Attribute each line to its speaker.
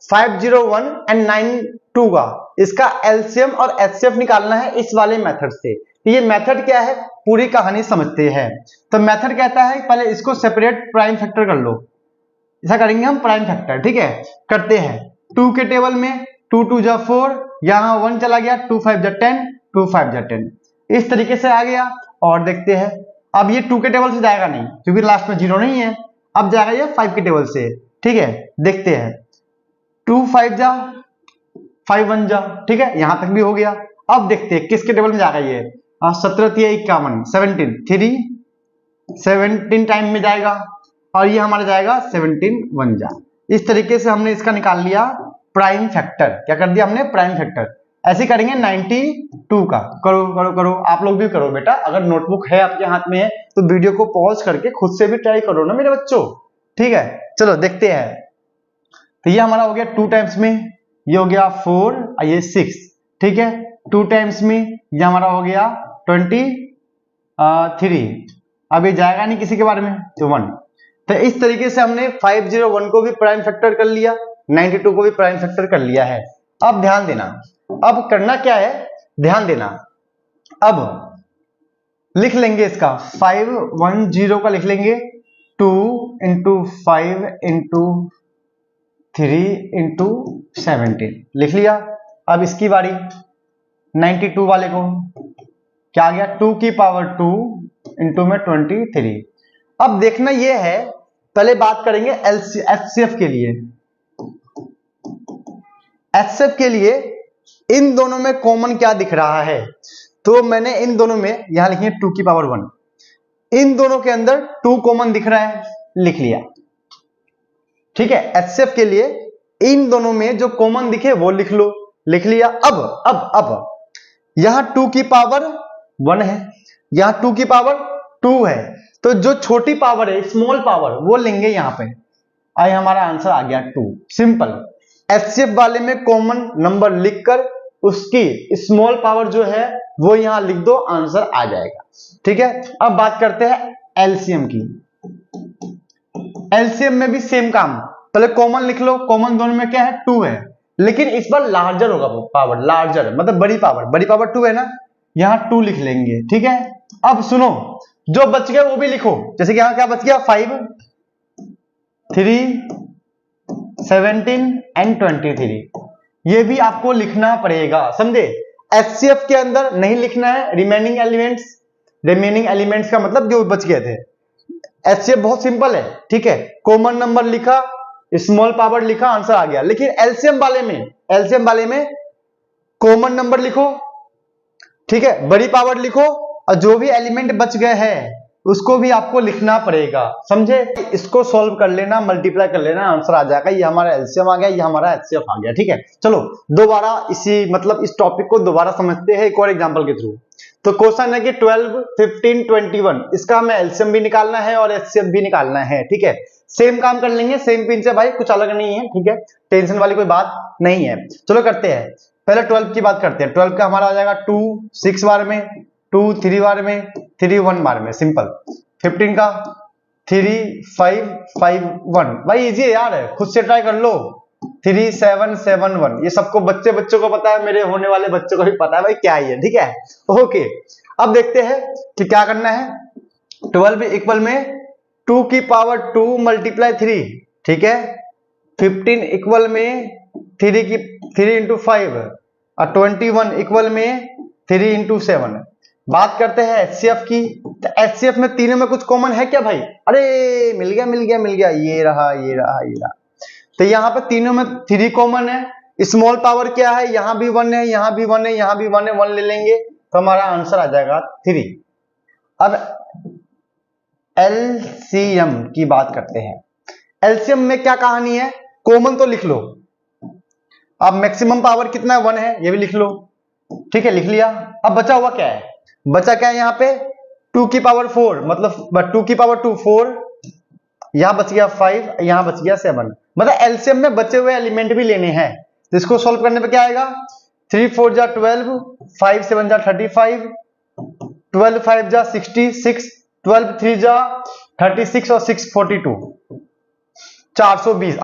Speaker 1: 501 and 92 का इसका LCM और एचसीएफ निकालना है इस वाले मेथड से। तो ये मेथड क्या है, पूरी कहानी समझते हैं। तो मेथड कहता है पहले इसको सेपरेट प्राइम फैक्टर कर लो, ऐसा करेंगे हम प्राइम फैक्टर, ठीक है। करते हैं 2 के टेबल में 2 2 जा 4, यहां 1 चला गया, 2 5 जा 10, 2 5 जा 10, इस तरीके से आ गया। और देखते हैं अब ये 2 के टेबल से जाएगा नहीं क्योंकि लास्ट में 0 नहीं है, अब जाएगा ये 5 के टेबल से, ठीक है। देखते हैं 2 5 जा 5 1 जा, ठीक है, यहां तक भी हो गया। अब देखते हैं किसके टेबल में जाएगा ये, 17 3 51 17 3 17 टाइम में जाएगा, और ये हमारा जाएगा 17 1 जा। इस तरीके से हमने इसका निकाल लिया प्राइम फैक्टर। क्या कर दिया हमने, प्राइम फैक्टर। ऐसे करेंगे 92 का, करो करो करो, आप लोग भी करो बेटा, अगर नोटबुक है आपके हाथ में है तो वीडियो को पॉज करके खुद से भी ट्राई करो ना मेरे बच्चों, ठीक है। चलो देखते हैं। तो ये हमारा हो गया 2 टाइम्स में, ये हो गया 4 और ये 6, ठीक है। 2 टाइम्स में ये हमारा हो गया 23, अब ये जाएगा नहीं किसी के बारे में तो 1। तो इस तरीके से हमने 501 को भी प्राइम फैक्टर कर लिया, 92 को भी प्राइम फैक्टर कर लिया है। अब ध्यान देना, अब करना क्या है, ध्यान देना। अब लिख लेंगे इसका 510 का लिख लेंगे 2 into 5 into 3 into 17, लिख लिया। अब इसकी बारी 92 वाले को, क्या आ गया 2 की पावर 2 इंटू में 23। अब देखना यह है, पहले बात करेंगे एचसीएफ के लिए। एचसीएफ के लिए इन दोनों में कॉमन क्या दिख रहा है, तो मैंने इन दोनों में यहां लिखी है 2 की पावर 1, इन दोनों के अंदर 2 कॉमन दिख रहा है, लिख लिया, ठीक है। एचसीएफ के लिए इन दोनों में जो कॉमन दिखे वो लिख लो, लिख लिया। अब यहां 2 की पावर 1 है, यहां 2 की पावर 2 है, तो जो छोटी पावर है स्मॉल पावर वो लेंगे यहां पे, आई हमारा आंसर आ गया 2। सिंपल। एचसीएफ वाले में कॉमन नंबर लिखकर उसकी स्मॉल पावर जो है वो यहां लिख दो, आंसर आ जाएगा, ठीक है। अब बात करते हैं एलसीएम की। एलसीएम में भी सेम काम, पहले कॉमन लिख लो, कॉमन दोनों में क्या है 2 है, लेकिन इस बार लार्जर होगा पावर, लार्जर मतलब बड़ी पावर 2 है ना, यहां 2 लिख लेंगे, ठीक है। अब सुनो, जो बच गया वो भी लिखो, जैसे कि यहां क्या बच गया 5 3 17 एंड 23, ये भी आपको लिखना पड़ेगा, समझे। एचसीएफ के अंदर नहीं लिखना है रिमेनिंग एलिमेंट्स का मतलब जो बच गए थे। एचसीएफ बहुत सिंपल है, ठीक है, कॉमन नंबर लिखा, स्मॉल पावर लिखा, आंसर आ गया। लेकिन एलसीएम वाले में कॉमन नंबर लिखो, ठीक है, बड़ी पावर लिखो, और जो भी एलिमेंट बच गए हैं उसको भी आपको लिखना पड़ेगा, समझे। इसको सॉल्व कर लेना, मल्टीप्लाई कर लेना, आंसर आ जाएगा। ये हमारा एलसीएम आ गया, ये हमारा एचसीएफ आ गया, ठीक है। चलो दोबारा इस टॉपिक को दोबारा समझते हैं एक और एग्जांपल के थ्रू। तो क्वेश्चन है कि 12 15 21, इसका हमें एलसीएम भी निकालना है और एचसीएफ भी निकालना है, ठीक है। सेम काम कर लेंगे, सेम पिन से भाई, कुछ अलग नहीं है, ठीक है, टेंशन वाली कोई बात नहीं है। चलो करते हैं, पहले 12 की बात करते हैं। 12 का हमारा आ जाएगा 2 6 बार में, 2 3 बार में, 3 1 बार में, सिंपल। 15 का 3 5 5 1, भाई इजी है यार, खुद से ट्राई कर लो। 3 7 7 1, ये सबको बच्चों को पता है, मेरे होने वाले बच्चों को भी पता है भाई क्या ही है, ठीक है, ओके। अब देखते हैं कि क्या करना है। 12 इक्वल में 2 की पावर 2 मल्टीप्लाई 3, ठीक है। 15 इक्वल में 3 इंटू 5, और 21 इक्वल में 3 इंटू 7। बात करते हैं एचसीएफ की। तो एचसीएफ में तीनों में कुछ कॉमन है क्या भाई, अरे मिल गया, ये रहा। तो यहाँ पे तीनों में 3 कॉमन है, स्मॉल पावर क्या है, यहां भी 1 है, यहां भी 1 है, यहां भी 1 है, 1 ले लेंगे तो हमारा आंसर आ जाएगा 3। अब एलसीएम की बात करते हैं। एलसीएम में क्या कहानी है, कॉमन तो लिख लो। अब मैक्सिमम पावर कितना है 1 है, ये भी लिख लो, ठीक है, लिख लिया। अब बचा हुआ क्या है, यहाँ पे 2 की पावर 4, मतलब 2 की पावर 2 4, यहां बच गया 5, यहां बच गया 7, मतलब एलसीएम में बचे हुए एलिमेंट भी लेने हैं। तो इसको सॉल्व करने पे क्या आएगा, 3 4 जा 12, 5 7 जा 35, 12 5 जा 66, 12 3 जा 36 और 6 42, 420।